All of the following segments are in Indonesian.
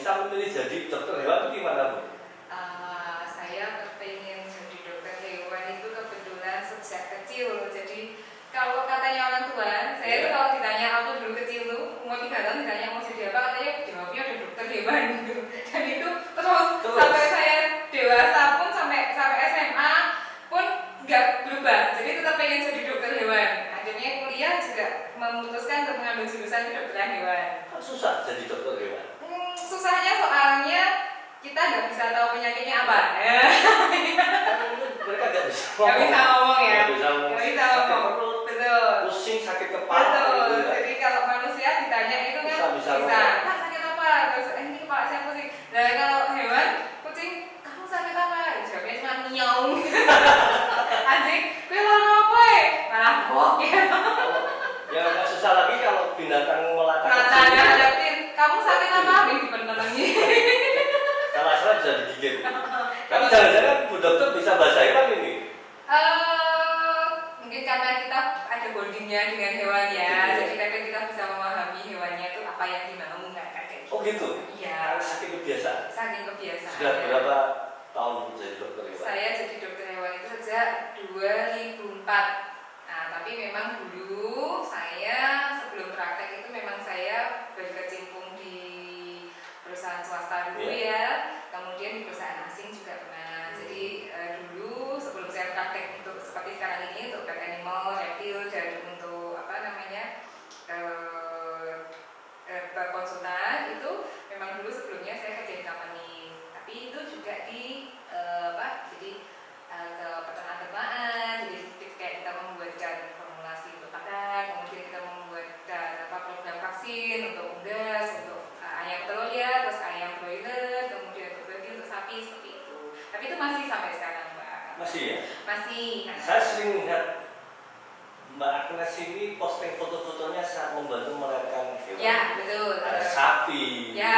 bisa memilih jadi dokter hewan itu gimana Bu? Saya pengen jadi dokter hewan itu kebetulan sejak kecil. Jadi kalau katanya orang tua, saya itu kalau ditanya aku dulu kecil tuh umur 3 tahun ditanya mau jadi apa, katanya jawabnya ada dokter hewan gitu. Dan itu terus sampai saya dewasa pun sampai SMA pun nggak berubah. Jadi tetap pengen jadi dokter hewan. Akhirnya kuliah juga memutuskan untuk mengambil jurusan kedokteran hewan. Susah jadi dokter hewan? Susahnya soalnya kita nggak bisa tahu penyakitnya apa. Mereka nggak bisa ngomong ya. Nggak bisa ngomong. Betul. Pusing, sakit kepala. Betul. Jadi kalau manusia ditanya itu kan bisa. Kak sakit apa? Terus ini kepala saya pusing. Nah kalau hewan kucing, kamu sakit apa? Jawabnya cuma nyaung. Anjing, gue malah apa ya? Malah kok ya. Ya nggak susah lagi kalau binatang melata. Hadapin, kamu sakit apa? Ini dipenenangi. Salah bisa digigit. Tapi jangan-jangan Bu Dokter bisa bahasa hewan ini? Mungkin karena kita ada bondingnya dengan hewan ya, jadi kadang kita bisa memahami hewannya itu apa yang dimau nggak kayak gitu. Oh gitu? Iya. Saking kebiasaan? Saking kebiasaan. Sudah berapa tahun jadi dokter hewan? Saya jadi dokter hewan itu sejak 2004. Nah, tapi memang dulu saya sebelum praktek itu memang saya berkecimpung di perusahaan swasta dulu ya, kemudian di perusahaan asing juga pernah. Jadi dulu sebelum saya praktek untuk seperti sekarang ini untuk pet animal, reptil dan untuk apa namanya konsultan itu memang dulu sebelumnya saya kerja di company. Tapi itu juga di jadi ke peternak-peternakan, jadi kayak kita membuatkan formulasi untuk pakan, kemudian kita membuatkan program vaksin untuk unggas, untuk ayam telur ya, terus ayam broiler, kemudian untuk babi, untuk sapi seperti itu. Tapi itu masih sampai sekarang Mbak. Masih ya? Masih. Saya sering lihat Mbak Agnes ini posting foto-fotonya saat membantu melahirkan hewan. Ya betul. Ada sapi, ya.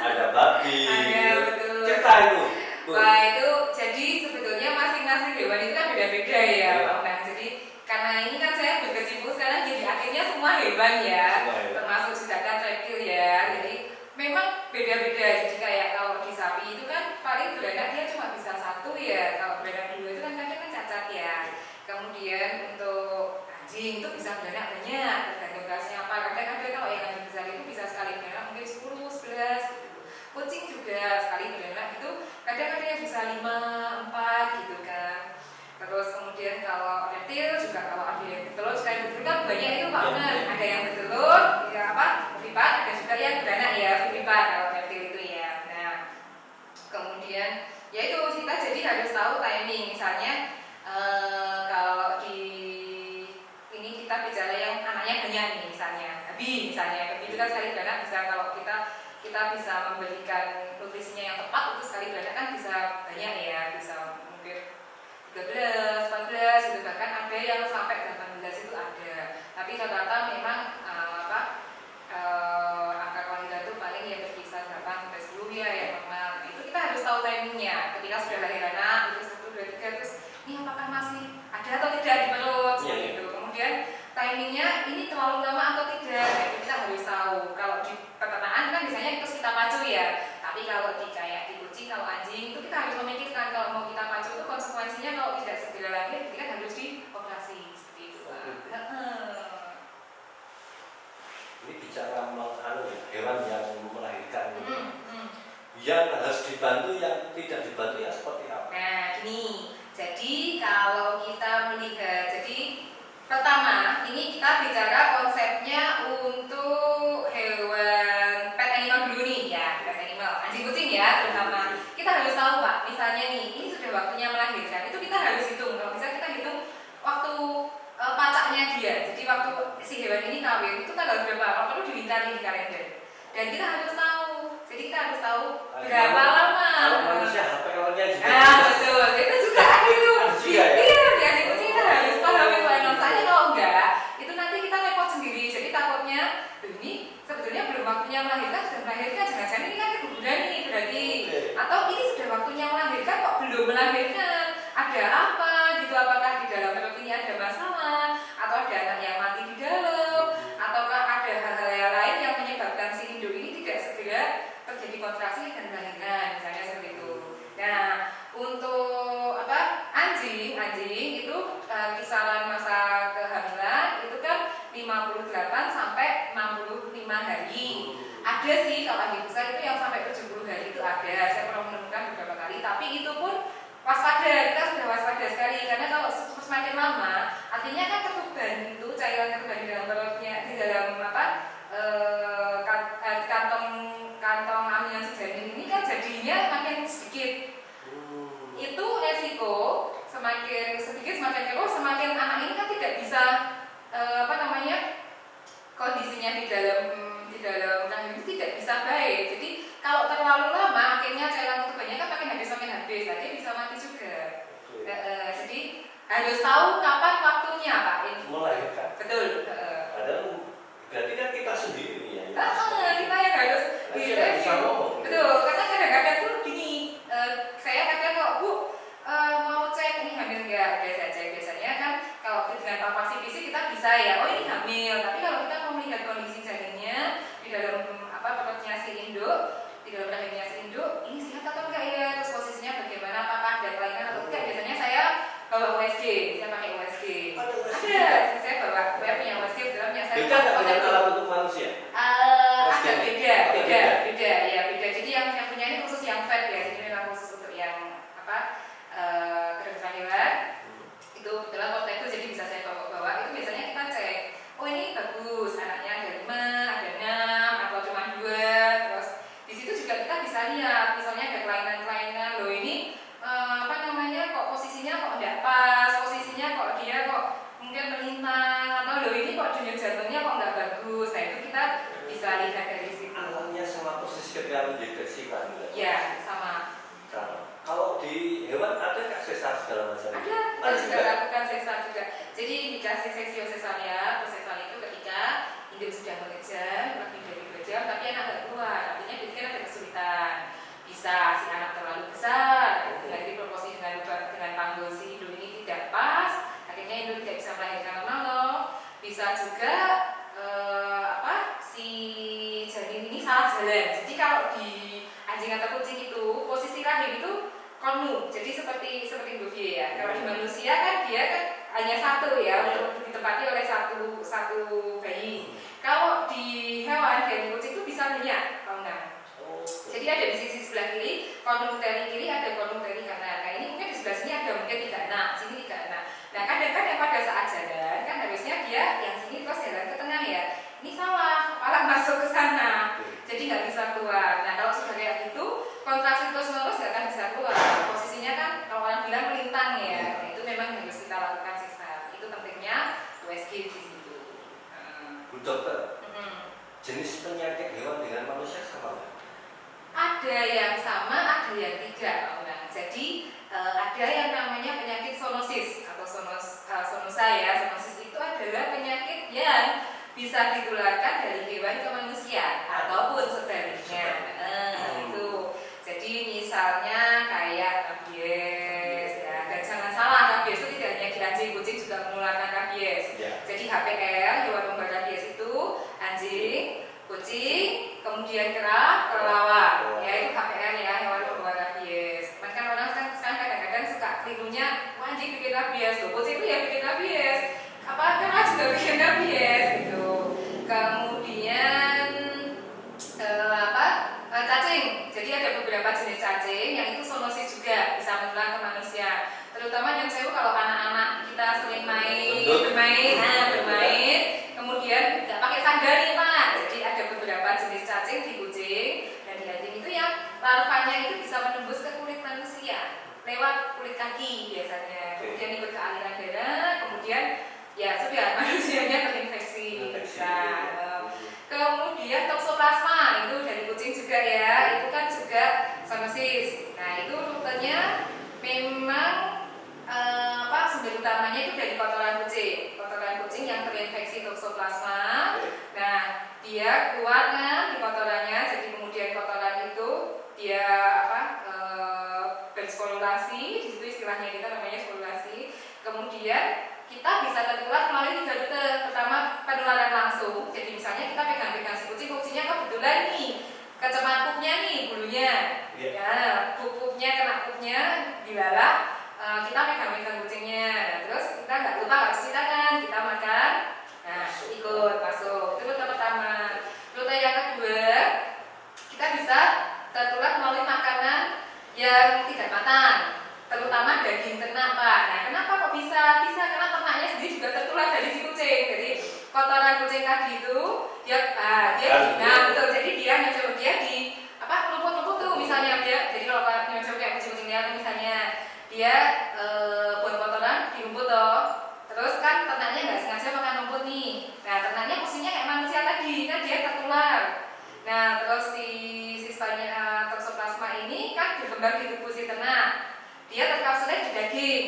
Ada babi. Ada betul. Cerita itu. Wah itu jadi sebetulnya masing-masing hewan itu kan beda-beda ya. Nah jadi karena ini kan saya berkecimpung sekarang jadi akhirnya semua hewan ya, termasuk juga kan reptil ya. Jadi memang beda-beda. Jadi kayak kalau di sapi itu kan paling beranak dia cuma bisa satu ya. Kalau beranak dua itu kan kadang kan cacat ya. Kemudian untuk anjing itu bisa beranak banyak, tergantung rasnya apa. Kadang ada kalau yang anjing besar itu bisa sekali beranak mungkin 10, 11 gitu. Kucing juga sekali beranak itu kadang-kadang yang bisa 5, 4 gitu kan. Terus kemudian kalau reptil juga kalau ada yang bertelur, sekali bertelur kan banyak itu Pak Benar. Ada yang bertelur, ya apa, vivipat, ada juga yang beranak ya, vivipat kalau reptil itu ya. Nah, kemudian ya itu kita jadi harus tahu timing. Misalnya kalau di ini kita bicara yang anaknya banyak nih, misalnya babi itu kan sekali beranak bisa kalau kita bisa memberikan nutrisinya yang tepat itu sekali beranak kan bisa banyak ya, bisa mungkin 13, 14 gitu, bahkan ada yang sampai 18 itu ada. Tapi rata-rata memang angka kelahiran itu paling ya berkisar 8 sampai 10 ya yang normal. Itu kita harus tahu timingnya. Ketika sudah lahir anak itu 1, 2, 3 terus ini apakah masih ada atau tidak di perut gitu. Kemudian timingnya ini terlalu lama atau tidak, itu kita harus tahu. Kalau di peternakan kan biasanya itu kita pacu ya. Tapi kalau di kayak di kucing, kalau anjing itu kita harus memikirkan kalau mau kita pacu itu konsekuensinya kalau tidak segera lahir kita kan harus dioperasi seperti itu. Ini bicara hewan yang melahirkan yang harus dibantu, yang tidak dibantu yang seperti apa? Nah gini, jadi kalau kita melihat, jadi pertama ini kita bicara konsepnya untuk hewan pet animal dulu nih ya, pet animal anjing kucing ya terutama. Kita harus tahu Pak, misalnya nih ini sudah waktunya melahirkan, itu kita harus hitung. Kalau bisa kita hitung waktu pacaknya dia. Jadi waktu si hewan ini kawin itu tanggal berapa? Kalau perlu dilingkari di kalender. Dan kita harus tahu. Jadi kita harus tahu berapa lama. Kalau manusia HPL-nya juga. Betul. Itu juga ada itu. Iya, di anjing kucing kita harus paham itu. Soalnya kalau enggak, itu nanti kita repot sendiri. Jadi takutnya ini sebetulnya belum waktunya melahirkan, sudah melahirkan, jangan-jangan ini kan keguguran nih berarti. Atau ini sudah waktunya melahirkan kok belum melahirkan. Ada apa gitu, apakah di dalam perut ini ada masalah, atau ada anak yang mati di dalam, ataukah ada hal-hal lain yang menyebabkan si induk ini tidak segera terjadi kontraksi konsultasi dan kelahiran misalnya seperti itu. Nah, untuk anjing itu kisaran masa kehamilan itu kan 58 sampai 65 hari. Ada sih kalau lagi besar itu yang sampai 70 hari itu ada. Saya pernah menemukan beberapa kali, tapi itu pun waspada, kita sudah waspada sekali karena kalau semakin lama artinya kan ketuban itu cairan ketuban di dalam perutnya, di dalam kantong aminan si janin ini kan jadinya makin sedikit. Itu resiko semakin sedikit semakin keluar, semakin anak ini kan tidak bisa kondisinya di dalam rahim itu tidak bisa baik. Jadi kalau terlalu lama akhirnya cairan ketubannya kan makin habis, nah dia bisa mati juga. Jadi harus tahu kapan waktunya Pak ini. Melahirkan. Betul. Padahal berarti kan kita sendiri nih ya. Kita yang harus direview. Betul. Karena kadang-kadang tuh gini, saya kadang kok Bu mau cek ini hamil enggak, saya cek biasanya kan kalau dengan palpasi fisik kita bisa ya, oh ini hamil. Tapi kalau kita mau melihat kondisi janinnya di dalam perutnya si induk, di dalam rahimnya si induk, ini sehat atau enggak ya, terus posisinya bagaimana, apakah ada kelainan atau enggak. Biasanya saya bawa USG, saya pakai USG. Ada, saya bawa, saya punya USG, dalamnya saya beda nggak dengan alat untuk manusia? Agak beda. Jadi yang punya ini khusus yang fat ya, jadi memang khusus untuk yang kedokteran hewan. Itu kebetulan waktu itu jadi bisa saya bawa. Itu biasanya kita cek, oh ini bagus, anaknya ada 5, ada 6, atau cuma 2. Terus di situ juga kita bisa lihat, misalnya ada kelainan-kelainan, loh ini kok posisinya kok tidak pas, posisinya kok dia kok mungkin melintang, atau loh ini kok denyut jantungnya kok nggak bagus. Nah itu kita bisa lihat dari situ. Alatnya sama persis ketika mendeteksi kehamilan. Ya, sama. Kalau di hewan ada nggak sesar segala macam? Ada, kita juga lakukan sesar juga. Jadi dikasih seksio sesaria, sesar itu ketika induk sudah mengejar lebih dari 2 jam, tapi anak nggak keluar. Artinya bikin ada kesulitan. Bisa si anak terlalu besar, lagi proporsi dengan panggul si induk ini tidak pas, akhirnya induk tidak bisa melahirkan normal. Bisa juga si janin ini salah jalan. Jadi kalau di anjing atau kucing itu posisi rahim itu konu, jadi seperti Bovie ya. Kalau di manusia kan dia kan hanya satu ya, untuk ditempati oleh satu bayi. Kalau di hewan dari kucing itu bisa banyak, tahu nggak? Jadi ada di sisi sebelah kiri, konu dari kiri ada konu dari kanan. Nah ini mungkin di sebelah sini ada mungkin 3 anak, sini 3 anak. Nah kadang-kadang pada saat jalan kan harusnya dia yang sini terus jalan ke tengah ya. Ini salah, malah masuk ke sana, jadi nggak bisa keluar. Nah kalau sudah kayak gitu, kontraksi terus menerus nggak akan bisa keluar. Posisinya kan kalau orang bilang melintang ya, nah, itu memang harus kita lakukan sesar. Itu pentingnya USG di situ. Bu dokter, jenis penyakit hewan dengan manusia sama nggak? Ada yang sama, ada yang tidak. Nah, jadi ada yang namanya penyakit zoonosis atau zoonosa ya. Zoonosis itu adalah penyakit yang bisa ditularkan dari hewan ke manusia ataupun sebaliknya. Itu. Jadi misalnya kayak rabies ya. Dan jangan salah, rabies itu tidak hanya di anjing, kucing juga menularkan rabies. Jadi HPR, hewan pembawa rabies itu anjing, kucing, kemudian kera, kelelawar. Ya itu HPR ya, hewan pembawa rabies. Kan orang sekarang kadang-kadang suka kelirunya, anjing bikin rabies, kucing itu ya bikin rabies. Kera juga bikin rabies gitu. Kemudian cacing. Jadi ada beberapa jenis cacing yang itu zoonosis juga bisa menular ke manusia. Terutama yang saya kalau anak-anak kita sering bermain, kemudian nggak pakai sandal nih Pak. Jadi ada beberapa jenis cacing di kucing dan di anjing itu yang larvanya itu bisa menembus ke kulit manusia lewat kulit kaki biasanya. Kemudian ikut ke aliran darah, kemudian ya sudah manusianya terinfeksi bisa. Kemudian toksoplasma itu dari kucing juga ya, itu kan juga zoonosis. Nah itu rutenya memang sumber utamanya itu dari kotoran kucing yang terinfeksi toksoplasma. Nah dia keluar kan di kotorannya, jadi kemudian kotoran itu dia berspolulasi, di situ istilahnya kita namanya spolulasi. Kemudian kita bisa tertular melalui 3 rute. Pertama penularan langsung. Jadi misalnya kita pegang-pegang si kucingnya kebetulan nih kecemar pupnya nih bulunya, ya pupnya kena pupnya dilalap, kita megang-megang kucingnya, terus kita nggak lupa nggak cuci tangan, kita makan, nah ikut masuk, itu rute pertama. Rute yang kedua, kita bisa tertular melalui makanan yang tidak matang, terutama daging ternak Pak. Nah kenapa kok bisa? Bisa karena ternaknya sendiri juga tertular dari si kucing. Jadi kotoran kucing tadi itu dia betul. Jadi dia nyoba dia di rumput-rumput tuh misalnya dia. Jadi kalau nyoba kayak kucing-kucing liar misalnya dia buang kotoran di rumput toh. Terus kan ternaknya nggak sengaja makan rumput nih. Nah ternaknya posisinya kayak manusia tadi kan dia tertular. Nah terus si sisanya toksoplasma ini kan berkembang di tubuh si ternak. Dia terkapsulnya di daging.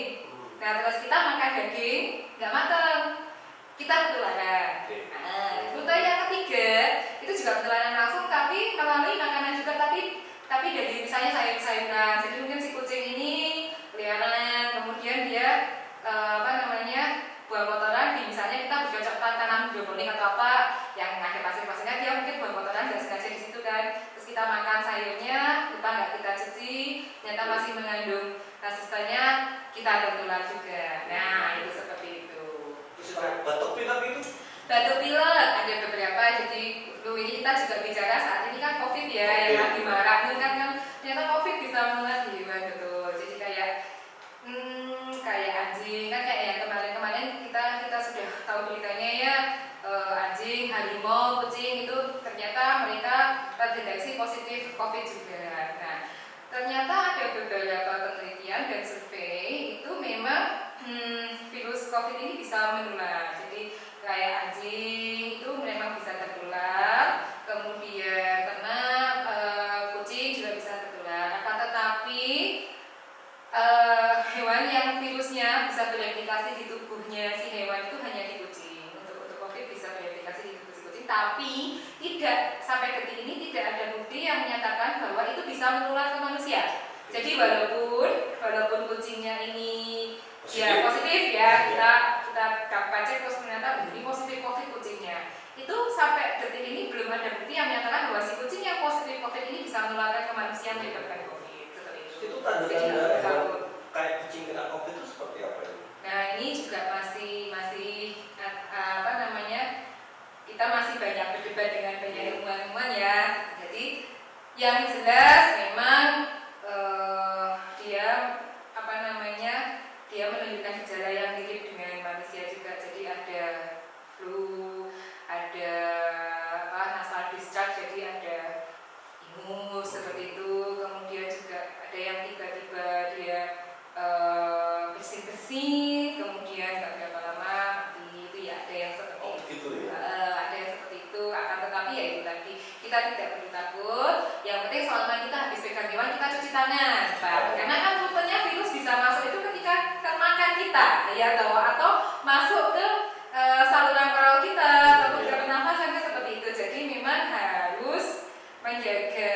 Nah terus kita makan daging nggak matang, kita ketularan. Nah rute yang ketiga itu juga ketularan langsung tapi melalui makanan juga tapi dari misalnya sayur-sayuran. Jadi mungkin si kucing ini liaran, kemudian dia buang kotoran di misalnya kita bercocok tanam hidroponik atau apa yang ada pasir-pasirnya, dia mungkin buang kotoran nggak sengaja di situ kan. Terus kita makan sayurnya, lupa nggak kita cuci, ternyata masih mengandung asistennya, kita tertular juga. Nah itu seperti itu. Batuk pilek itu? Batuk pilek ada beberapa. Jadi ini kita juga bicara saat ini kan COVID ya, yang lagi marak kan ternyata COVID bisa menular di hewan betul. Jadi kayak anjing kan kayak yang kemarin kita sudah tahu beritanya ya, anjing, harimau, kucing itu ternyata mereka terdeteksi positif COVID juga. Nah ternyata ada beberapa penelitian dan survei itu memang virus COVID ini bisa menular. Jadi kayak anjing itu memang bisa tertular, kemudian ternak, kucing juga bisa tertular. Akan tetapi hewan yang virusnya bisa bereplikasi di tubuhnya si hewan itu hanya di kucing. Untuk COVID bisa bereplikasi di tubuh si kucing, tapi tidak sampai detik ini tidak ada bukti yang menyatakan bahwa itu bisa menular ke manusia. Jadi walaupun kucingnya ini positif ya, kita cek terus ternyata ini positif COVID kucingnya. Itu sampai detik ini belum ada bukti yang menyatakan bahwa si kucing yang positif COVID ini bisa menularkan ke manusia menyebabkan COVID. Seperti itu. Itu tanda-tanda kayak kucing kena COVID itu seperti apa ini? Nah ini juga masih kita masih banyak berdebat dengan banyak ilmuwan ya. Jadi yang jelas memang dia menunjukkan gejala yang mirip dengan manusia juga. Jadi ada flu, ada nasal discharge, jadi ada ingus seperti itu. Kemudian juga ada yang tiba-tiba dia bersih-bersih, kemudian nggak berapa lama mati. Itu ya ada yang seperti itu. Ada yang seperti itu. Akan tetapi ya itu tadi kita tidak perlu takut. Yang penting selama kita habis pegang hewan kita cuci tangan, Pak. Karena kan rutenya virus bisa masuk itu ketika termakan kita, ya atau masuk ke saluran oral kita atau ke pernafasan seperti itu. Jadi memang harus menjaga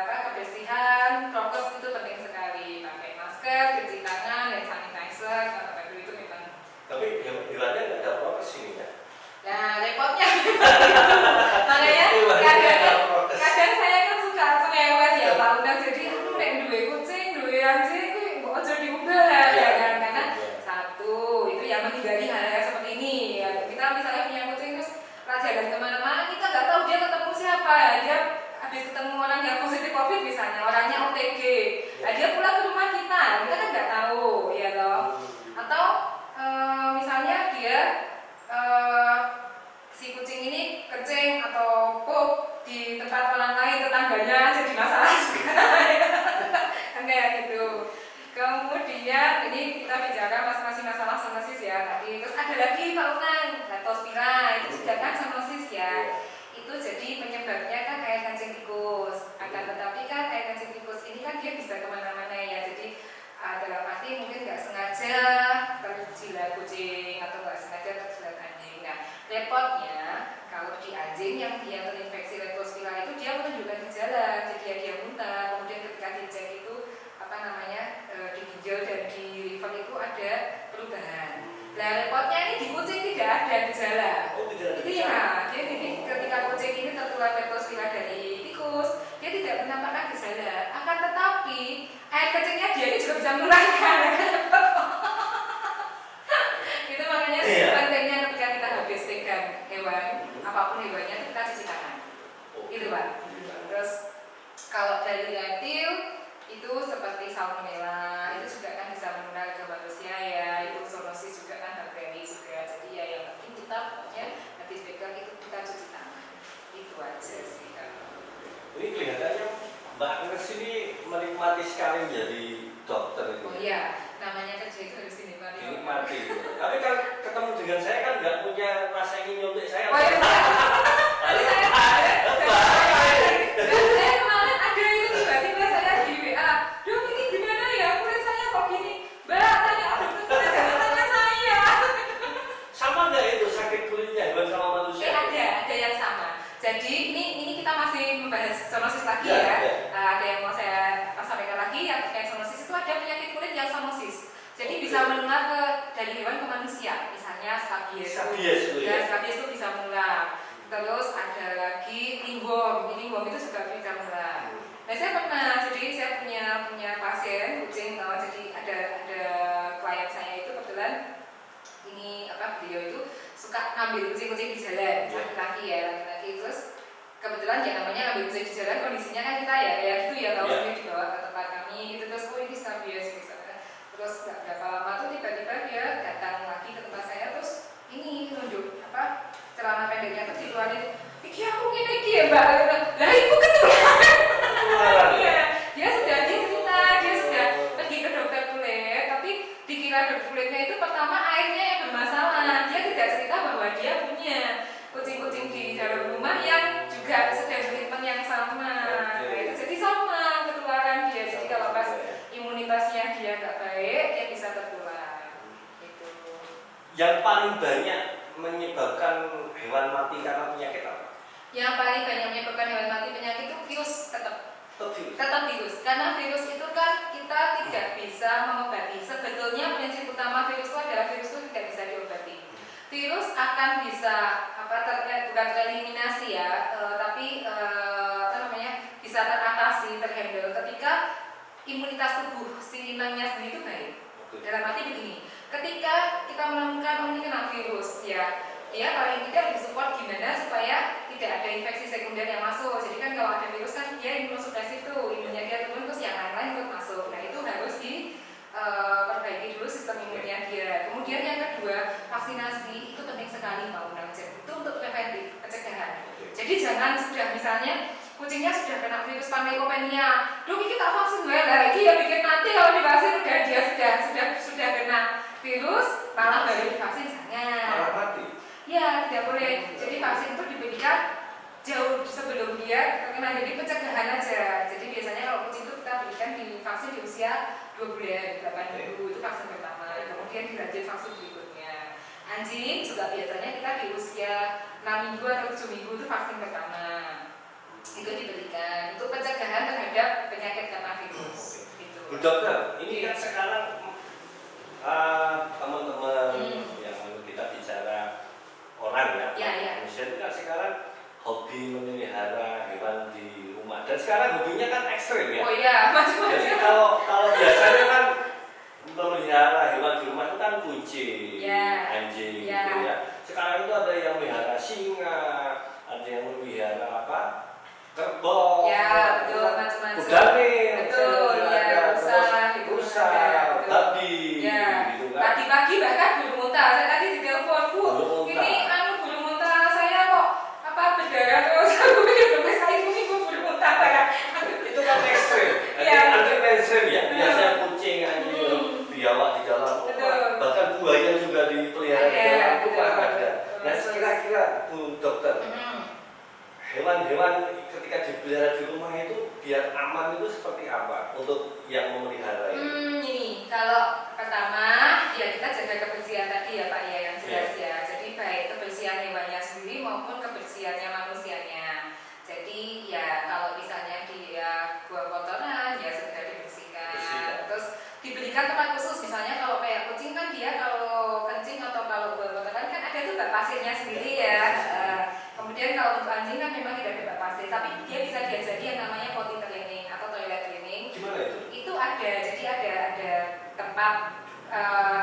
kebersihan, prokes itu penting sekali. Pakai masker, cuci tangan, dan sanitizer, kalau itu memang. Tapi yang hewannya nggak ada prokes ini ya? Nah repotnya, makanya kadang saya kan suka cerewet ya Pak Undang. Jadi aku nek duwe kucing, duwe anjing, kok aja diubah ya kan? Karena satu itu ya menghindari hal-hal seperti ini. Ya, kita misalnya punya kucing terus jalan kemana-mana, kita nggak tahu dia ketemu siapa. Dia habis ketemu orang yang positif COVID misalnya, orangnya OTG, nah, dia pulang ke rumah kita kan nggak tahu, ya loh. Atau misalnya dia si kucing ini kencing atau pup di tempat orang lain, tetangganya jadi masalah juga. Kan kayak gitu. Kemudian ini kita bicara masing-masing masalah zoonosis ya tadi. Terus ada lagi Pak Unan, leptospira itu juga kan zoonosis ya. Itu jadi penyebabnya kan air kencing tikus. Akan tetapi kan air kencing tikus ini kan dia bisa kemana-mana ya. Jadi dalam arti mungkin nggak sengaja terjilat kucing atau nggak sengaja terjilat anjing. Nah repotnya kalau di anjing yang dia terinfeksi leptospira itu dia menunjukkan gejala. Jadi dia muntah, kemudian ketika dicek itu di ginjal dan di liver itu ada perubahan. Nah repotnya ini di kucing tidak ada gejala. Oh, tidak ada gejala. Iya, jadi ketika kucing ini tertular leptospira dari tikus, tidak menampakkan gejala, akan tetapi air kencingnya dia ini juga bisa menularkan. Itu makanya pentingnya ketika kita habis pegang hewan, apapun hewannya, kita cuci tangan. Itu Pak. Terus kalau dari reptil itu seperti salmonella, itu juga kan bisa menular ke manusia ya. Itu zoonosis juga kan bakteri juga. Jadi ya yang penting kita pokoknya habis pegang itu kita cuci tangan. Itu aja sih. Ini kelihatannya Mbak Agnes ini menikmati sekali menjadi dokter itu. Oh iya, namanya kerja itu harus dinikmati. Dinikmati. Tapi kan ketemu dengan saya kan nggak punya rasa ingin nyontek saya. Oh iya. Tadi saya kemarin ada itu tiba-tiba saya di WA, dok ini gimana ya kulit saya kok gini? Mbak tanya dokter jangan tanya saya. Sama nggak itu sakit kulitnya hewan sama manusia? Ada yang sama. Jadi ini kita masih membahas zoonosis lagi ya. Ada yang mau saya sampaikan lagi yang terkait zoonosis itu ada penyakit kulit yang zoonosis. Jadi bisa menular dari hewan ke manusia. Misalnya skabies. Skabies itu bisa menular. Terus ada lagi ringworm. Ringworm itu juga bisa menular. Nah saya pernah, jadi saya punya pasien kucing. Jadi ada klien saya itu kebetulan ini beliau itu suka ngambil kucing-kucing di jalan, laki-laki terus kebetulan ya namanya ngambil kucing di jalan kondisinya kan kita ya kayak gitu ya kalau dia dibawa ke tempat kami gitu terus ini skabies misalnya terus nggak berapa lama tuh tiba-tiba dia datang lagi ke tempat saya terus ini nunjuk celana pendeknya tuh dikeluarin iki aku gini ya mbak lah ibu ketularan dia sudah cerita dia sudah pergi ke dokter kulit tapi dikira dokter kulitnya itu pertama airnya yang bermasalah dia tidak cerita bahwa dia punya kucing-kucing di dalam rumah yang juga sedang treatment yang sama itu jadi sama ketularan dia jadi kalau pas imunitasnya dia nggak baik dia bisa tertular itu. Yang paling banyak menyebabkan hewan mati karena penyakit apa? Yang paling banyak menyebabkan hewan mati penyakit itu virus tetap virus karena virus itu kan kita tidak bisa mengobati. Sebetulnya prinsip utama virus itu adalah virus itu tidak bisa diobati. Virus akan bisa bukan tereliminasi ya, tapi bisa teratasi, terhandle ketika imunitas tubuh si inangnya sendiri itu baik. Dalam arti begini, ketika kita menemukan ini kena virus ya, dia paling tidak disupport gimana supaya tidak ada infeksi sekunder yang masuk. Jadi kan kalau ada virus kan dia imunosupresif tuh, imunnya dia turun terus yang lain-lain ikut masuk. Nah itu harus diperbaiki dulu sistem imunnya dia. Kemudian yang kedua, vaksinasi itu penting sekali Pak Unang. Itu untuk preventif, pencegahan. Jadi jangan sudah misalnya kucingnya sudah kena virus panleukopenia, dok ini tak vaksin lagi ya bikin mati kalau divaksin dia sudah kena virus malah baru divaksin jangan. Malah mati. Ya tidak boleh. Jadi vaksin itu diberikan jauh sebelum dia terkena, jadi pencegahan aja. Jadi biasanya kalau kucing itu kita berikan di vaksin di usia 2 bulan, 8 minggu itu vaksin pertama. Kemudian dilanjut vaksin berikutnya. Anjing juga biasanya kita di usia 6 minggu atau 7 minggu itu vaksin pertama. Itu diberikan untuk pencegahan terhadap penyakit karena virus. Gitu. Bu dokter, ini kan sekarang teman-teman yang kita bicara orang ya, manusia itu kan sekarang hobi memelihara hewan di rumah dan sekarang hobinya kan ekstrim ya. Oh iya, macam-macam. Jadi kalau biasanya kan memelihara hewan di rumah itu kan kucing, anjing gitu ya. Sekarang itu ada yang memelihara singa, ada yang memelihara kerbau, betul, macam-macam. Kudanil, betul, rusa, babi, gitu kan. Tadi pagi bahkan burung unta, saya tadi ditelepon, Bu, ini burung unta saya kok berdarah terus, aku pikir saya ini burung unta kayak. Itu kan ekstrim, anjing ekstrim ya, biasanya kucing, anjing, biawak di dalam rumah, bahkan buaya juga dipelihara di dalam rumah ada. Nah kira-kira Bu dokter, hewan-hewan ketika dipelihara di rumah itu biar aman itu seperti apa untuk yang memelihara itu? Ini kalau pertama ya kita jaga kebersihan tadi ya Pak ya yang jelas ya. Jadi baik kebersihan hewannya sendiri maupun kebersihannya manusianya. Jadi ya kalau misalnya dia buang kotoran ya segera dibersihkan. Terus diberikan tempat khusus misalnya kalau kayak kucing kan dia kalau kencing atau kalau buang kotoran kan ada tuh bak pasirnya sendiri ya. Kemudian kalau untuk anjing kan memang tidak ada bak pasir, tapi dia bisa diajari yang namanya potty tempat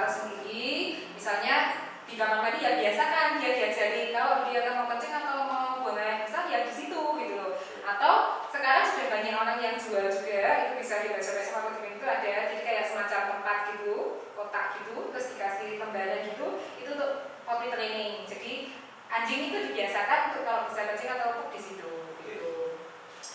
tersendiri, misalnya di kamar mandi ya biasakan dia diajari kalau dia mau kencing atau mau buang air besar ya di situ gitu loh. Atau sekarang sudah banyak orang yang jual juga, itu bisa dibaca besok apartemen itu ada, jadi kayak semacam tempat gitu, kotak gitu, terus dikasih lembaran gitu, itu untuk potty training. Jadi anjing itu dibiasakan untuk kalau bisa kencing atau pup di situ gitu.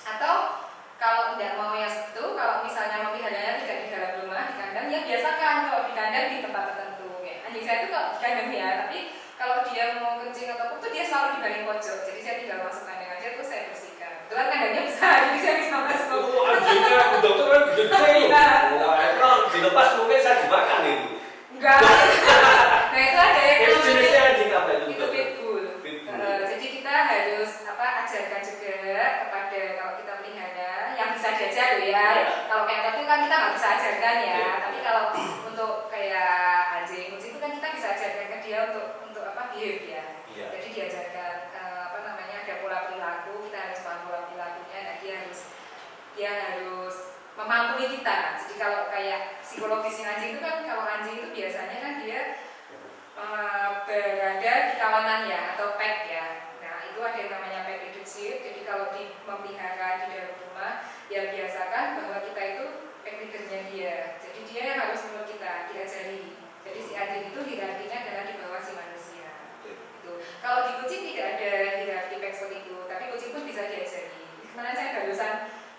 Atau kalau tidak mau yang itu, kalau misalnya memeliharanya tidak di dalam rumah, di kandang, ya biasakan kalau di kandang di tempat tertentu. Ya. Anjing saya itu kalau di kandang ya, tapi kalau dia mau kencing atau pup itu dia selalu di bagian pojok. Jadi saya tinggal masuk kandang aja terus saya bersihkan. Kebetulan kandangnya besar, jadi saya bisa masuk. Oh, anjingnya Bu Dokter kan gede ya. Wah, itu dilepas mungkin saya dimakan itu. Enggak. Nah itu ada yang itu jenisnya anjing apa itu? Itu pitbull. Jadi kita harus ajarkan juga kepada kalau kita pelihara yang bisa diajar ya. Kalau kayak tadi kan kita nggak bisa ajarkan ya. Tapi kalau untuk kayak anjing, kucing itu kan kita bisa ajarkan ke dia untuk behave ya. Jadi diajarkan ada pola perilaku, kita harus paham pola perilakunya. Nah, dia harus memampuni kita. Jadi kalau kayak psikologisnya anjing itu kan, kalau anjing itu biasanya kan dia berada di kawanan ya atau pet ya. Nah itu ada yang namanya pet leadership. Jadi kalau memelihara di dalam rumah ya biasakan bahwa kita itu pet leadernya dia. Jadi dia yang harus menurut kita diajari. Jadi si anjing itu hierarkinya adalah di bawah si manusia. Gitu. Kalau di kucing tidak ada hierarki pet seperti itu, tapi kucing pun bisa diajari. Kemarin saya barusan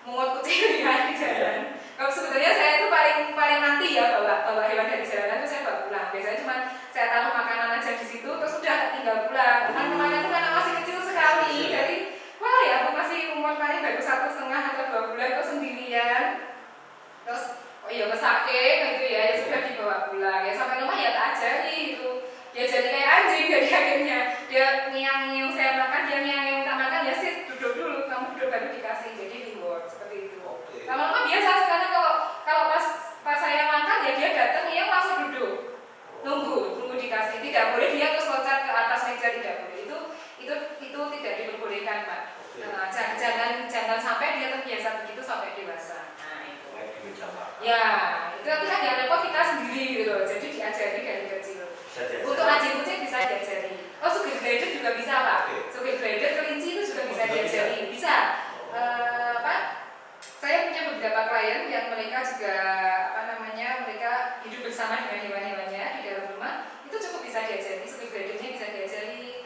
mengut kucing di jalan. Kalau sebetulnya saya itu paling nanti ya bawa hewan dari jalanan itu saya bawa pulang. Biasanya cuma saya taruh makanan aja di situ terus udah tinggal pulang. Kan kemarin itu kan masih kecil sekali, jadi wah ya aku masih umur paling baru 1,5 atau 2 bulan terus sendirian. Terus oh iya mesake gitu ya sudah dibawa pulang. Ya sampai rumah ya tak ajari itu. Dia jadi kayak anjing jadi akhirnya dia ngiang-ngiung saya makan, dia ngiang-ngiung tak makan ya sit duduk dulu, kamu duduk baru dikasih. Jadi reward seperti itu. Lama-lama biasa sekarang kalau pas saya makan ya dia datang ya langsung duduk nunggu dikasih, tidak boleh dia terus loncat ke atas meja, tidak boleh, itu tidak diperbolehkan Pak. Nah, jangan sampai dia terbiasa begitu sampai dewasa. Nah itu ya itu nanti kan yang repot kita sendiri gitu loh, jadi diajari dari kecil. Untuk anjing kucing bisa diajari. Oh sugar glider juga bisa Pak. Sugar glider kelinci itu juga bisa diajari, bisa. Saya punya beberapa klien yang mereka juga mereka hidup bersama dengan hewan-hewannya di dalam rumah, itu cukup bisa diajari, sugar glidernya bisa diajari.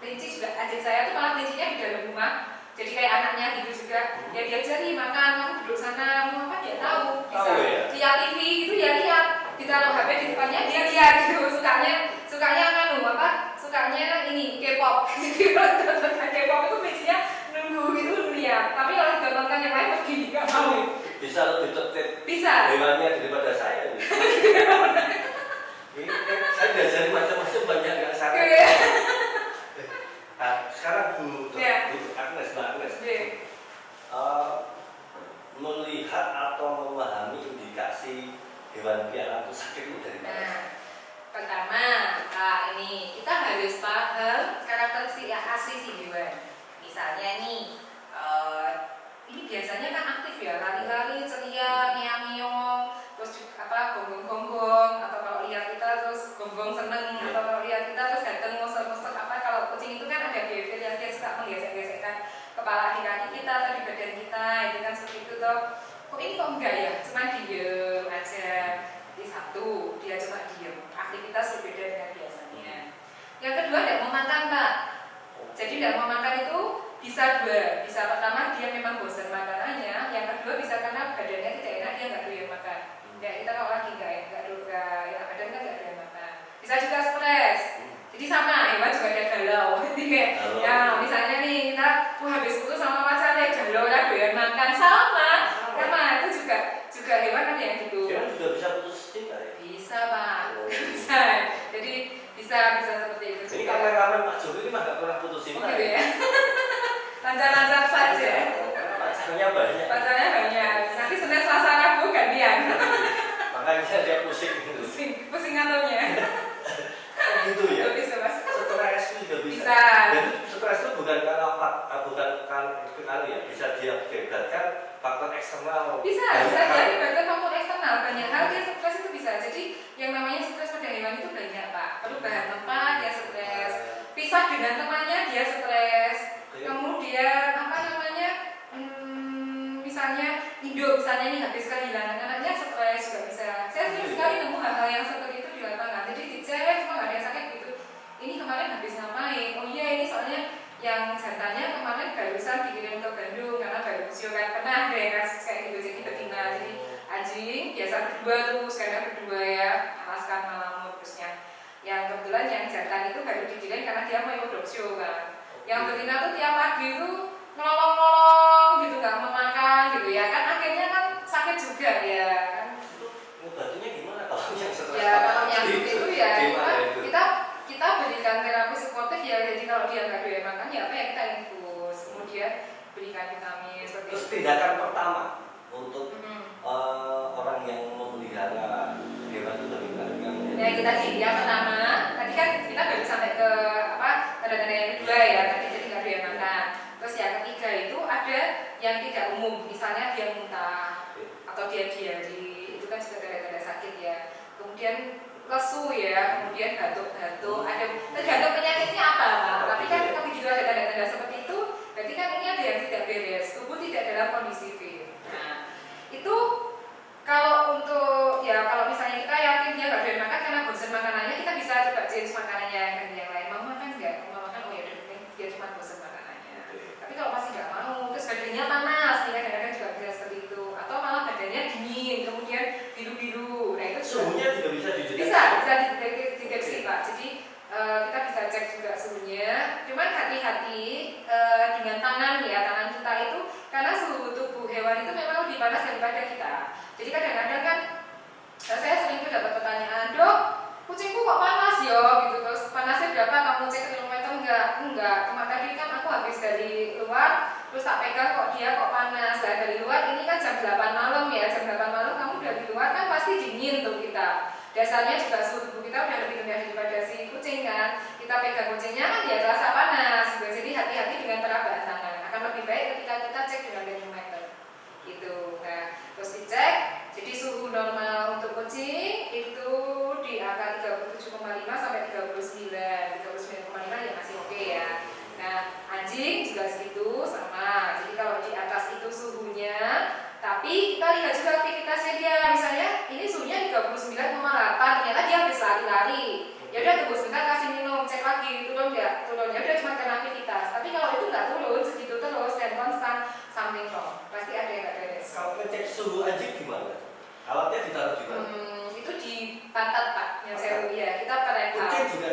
Kelinci juga, anjing saya tuh malah kelincinya di dalam rumah, jadi kayak anaknya gitu juga, ya diajari makan, kamu duduk sana, mau apa dia tahu, bisa lihat TV gitu ya lihat, ditaruh HP di depannya dia lihat gitu, sukanya sukanya ini K-pop, jadi kalau tonton K-pop itu biasanya nunggu gitu lihat, tapi kalau ditontonkan yang lain pergi nggak mau. Bisa lebih tertib hewannya daripada saya. Ini saya diajari macam-macam banyak nggak salah. Nah, sekarang Bu Agnes, Mbak Agnes, melihat atau memahami indikasi hewan piaraan itu sakit itu dari mana? Pertama, ini kita harus paham karakteristik yang asli si hewan. Misalnya nih, ini biasanya kan aktif ya, lari-lari, ceria, ngiang-ngiong, terus gonggong-gonggong, atau kalau lihat kita terus gonggong seneng, atau kalau lihat kita terus dateng ngosor-ngosor kalau kucing itu kan ada behavior yang dia suka menggesek-gesekkan kepala di kaki kita atau di badan kita, itu kan seperti itu toh. Kok ini kok enggak ya, cuma diem aja. Di satu, dia cuma diem, aktivitas berbeda dengan biasanya. Yang kedua, tidak mau makan Pak. Jadi tidak mau makan itu bisa dua, bisa pertama dia memang bosan makanannya, yang kedua bisa karena badannya tidak enak, dia nggak doyan makan. Ya kita kalau lagi nggak enak badan kan nggak doyan makan. Bisa juga stres. Jadi sama, hewan juga ada galau. Ya misalnya nih kita habis putus sama pacarnya galau, nggak doyan makan sama itu juga hewan ada yang gitu. Hewan juga bisa putus cinta ya? Bisa Pak, bisa. Jadi bisa seperti itu. Ini kameramen Pak Joko ini mah nggak pernah putus cinta. Gitu ya. Lancar-lancar saja. Pacarnya banyak. Nanti Senin Selasa misalnya ini habis kehilangan anaknya stres juga bisa. Saya sering sekali nemu hal-hal yang seperti itu di lapangan. Jadi dicek cuma nggak ada yang sakit gitu. Ini kemarin habis ngapain? Oh iya ini soalnya yang jantannya kemarin barusan dikirim ke Bandung karena baru usia kan pernah ada yang kasus kayak gitu. Jadi betina, jadi anjing biasa berdua tuh, sekarang berdua ya, alaskan malam terusnya. Yang kebetulan yang jantan itu baru dikirim karena dia mau ikut dogshow kan. Yang betina tuh tiap pagi itu nolong-nolong gitu, nggak mau makan gitu ya kan, akhirnya kan sakit juga ya kan. Obatnya gimana kalau yang stres? Ya kalau yang itu ya kita berikan terapi suportif ya, jadi kalau dia nggak doyan makan ya apa ya kita infus, kemudian berikan vitamin seperti terus itu. tindakan pertama untuk orang yang memelihara hewan itu bagaimana? Ya kita yang pertama tadi kan kita baru sampai ke apa tanda-tanda yang kedua ya, tadi jadi nggak doyan makan. Terus yang ketiga itu ada yang tidak umum, misalnya dia muntah atau dia diare, itu kan juga tanda-tanda sakit ya. Kemudian lesu ya, kemudian batuk-batuk, ada tergantung penyakitnya apa Pak. Tapi kan begitu ada tanda-tanda seperti itu, berarti kan ini ada yang tidak beres, tubuh tidak dalam kondisi fit. Nah, itu kalau untuk ya kalau misalnya kita yakin dia nggak doyan makan karena bosan makanannya, kita bisa coba change makanannya ganti yang lain. Mau makan nggak? Mau makan, oh ya udah dia cuma bosan makanannya. Tapi kalau masih nggak mau, terus badannya panas, kadang-kadang juga bisa seperti itu. Atau malah badannya dingin, kemudian biru-biru. Nah itu suhunya juga bisa dideteksi. Bisa dideteksi Pak. Jadi kita bisa cek juga suhunya. Cuman hati-hati dengan tangan ya, tangan kita itu karena suhu tubuh hewan itu memang lebih panas daripada kita. Jadi kadang-kadang kan saya sering tuh dapat pertanyaan, dok, kucingku kok panas ya gitu, terus panasnya berapa, kamu cek termometer enggak, cuma tadi kan aku habis dari luar terus tak pegang kok dia kok panas. Nah dari luar ini kan jam 8 malam ya, jam 8 malam kamu dari luar kan pasti dingin tuh kita, dasarnya juga suhu tubuh kita udah lebih rendah daripada si kucing kan, kita pegang kucingnya kan dia terasa panas gitu. Jadi hati-hati dengan perabaan tangan, akan lebih baik ketika kita cek dengan termometer gitu. Nah terus dicek, jadi suhu normal untuk kucing itu di angka 37,5 sampai 39,5 ya masih oke ya. Nah anjing juga segitu sama, jadi kalau di atas itu suhunya, tapi kita lihat juga aktivitasnya dia, misalnya ini suhunya 39,8, ternyata dia habis lari-lari, ya udah tunggu sebentar kasih minum, cek lagi turun nggak, turun ya udah cuma karena aktivitas. Tapi kalau itu nggak turun segitu terus dan konstan, something wrong, pasti ada yang nggak beres. Kalau ngecek suhu anjing gimana? Alatnya ditaruh di mana? Itu di pantat Pak, yang saya ya kita perekam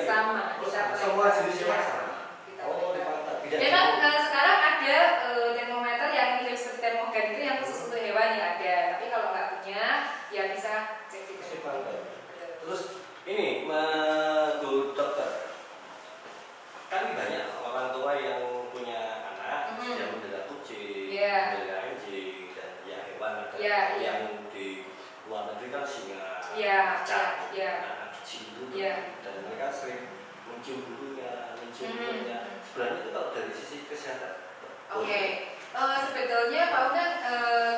sama, kita semua jenis hewan sama. Oh, di pantat. Memang sekarang ada termometer yang mirip seperti termogan itu yang khusus untuk hewan ya ada. Tapi kalau nggak punya, ya bisa cek di pantat. Terus ini, dokter, kan banyak orang tua yang punya anak yang melihara kucing, melihara anjing, dan ya hewan ada yang di luar negeri kan singa, macan, anak kecil itu, dan mereka sering mencium bulunya, sebenarnya itu kalau dari sisi kesehatan. Sebetulnya Pak Unang,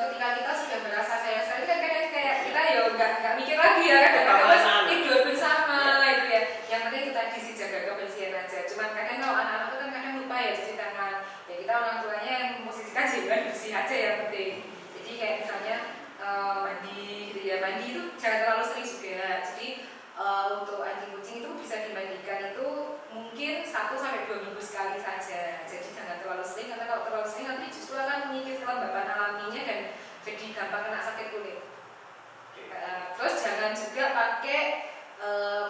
ketika kita sudah merasa sayang sekali kan kadang kayak kita ya nggak mikir lagi ya, kadang-kadang tidur bersama itu ya. Yang penting itu tadi sih jaga kebersihan aja. Cuman kadang kalau anak-anak itu kan kadang lupa ya cuci tangan. Ya kita orang tuanya yang memposisikan jiwa bersih aja yang penting. Jadi kayak misalnya mandi gitu ya, mandi itu jangan terlalu sering juga. Jadi untuk anjing kucing itu bisa dimandikan itu mungkin 1-2 minggu sekali saja. Jadi jangan terlalu sering, karena kalau terlalu sering nanti justru akan mengikis kelembapan alaminya dan jadi gampang kena sakit kulit. Terus jangan juga pakai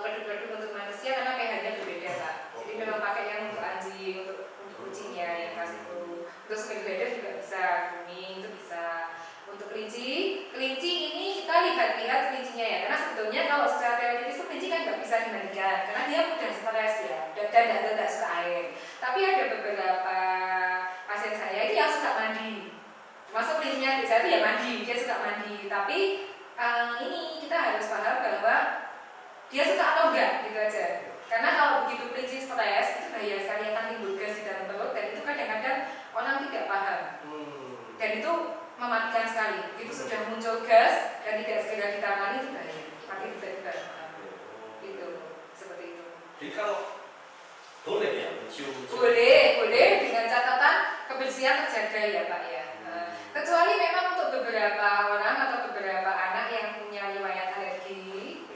produk-produk untuk manusia karena pH-nya berbeda Pak. Jadi memang pakai yang untuk anjing, untuk kucing ya yang kasih itu. Terus berbeda juga bisa, kuning itu bisa. Untuk kelinci ini kita lihat kelincinya ya, karena sebetulnya kalau secara teoritis itu kelinci kan nggak bisa dimandikan karena dia mudah stres ya dan tidak suka air. Tapi ada beberapa pasien saya ini yang suka mandi, termasuk kelincinya di saya ya mandi, dia suka mandi. Tapi ini kita harus paham bahwa dia suka atau enggak gitu aja. Karena kalau begitu kelinci stres itu bahaya sekali, akan timbul gas di dalam perut dan itu kadang-kadang orang tidak paham. Dan itu mematikan sekali. Begitu sudah muncul gas dan tidak segera ditangani itu bahaya. Mati tiba-tiba. Gitu, seperti itu. Jadi kalau boleh ya mencium? Boleh dengan catatan kebersihan terjaga ya Pak ya. Kecuali memang untuk beberapa orang atau beberapa anak yang punya riwayat alergi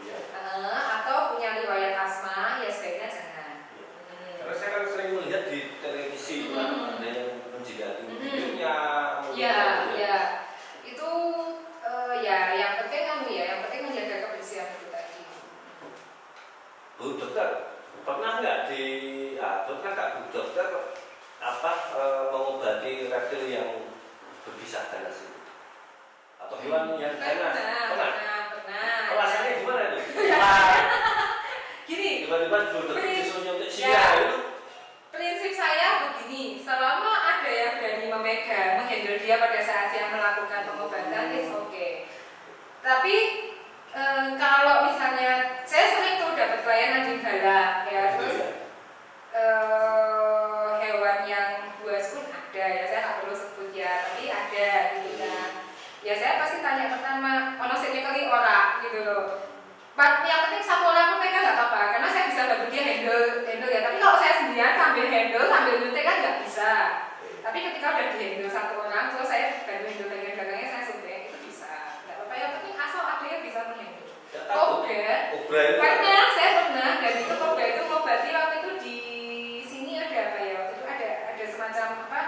atau punya riwayat asma, ya sebaiknya jangan. Karena saya kan sering melihat di televisi ada yang menjilati bibirnya. Ya, itu ya yang penting kan yang penting menjaga kebersihan itu tadi. Bu dokter, pernah nggak dokter mengobati reptil yang berbisa ganas itu? Atau hewan yang ganas? Pernah. Rasanya gimana itu? Gini. Tiba-tiba dokter disuruhnya untuk siar itu. Prinsip saya begini, selama ada yang berani memegang, menghandle dia pada saat dia melakukan pengobatan, it's okay. Tapi kalau misalnya saya sering tuh dapat klien anjing galak, ya terus hewan yang buas pun ada, ya saya nggak perlu sebut ya, tapi ada gitu kan. Ya saya pasti tanya pertama, ono sing nyekeli ora gitu loh. Yang penting satu orang pun mereka nggak apa-apa, karena saya bisa bantu dia handle ya. Tapi kalau saya sendirian sambil handle sambil nyuntik kan nggak bisa. Tapi ketika udah di handle satu orang, terus saya bantu handle bagian belakangnya, saya suntik itu bisa. Nggak apa-apa, yang penting asal akhirnya bisa menghandle. Karena saya pernah dan itu Kobra itu ngobati waktu itu di sini ada apa ya? Waktu itu ada semacam apa?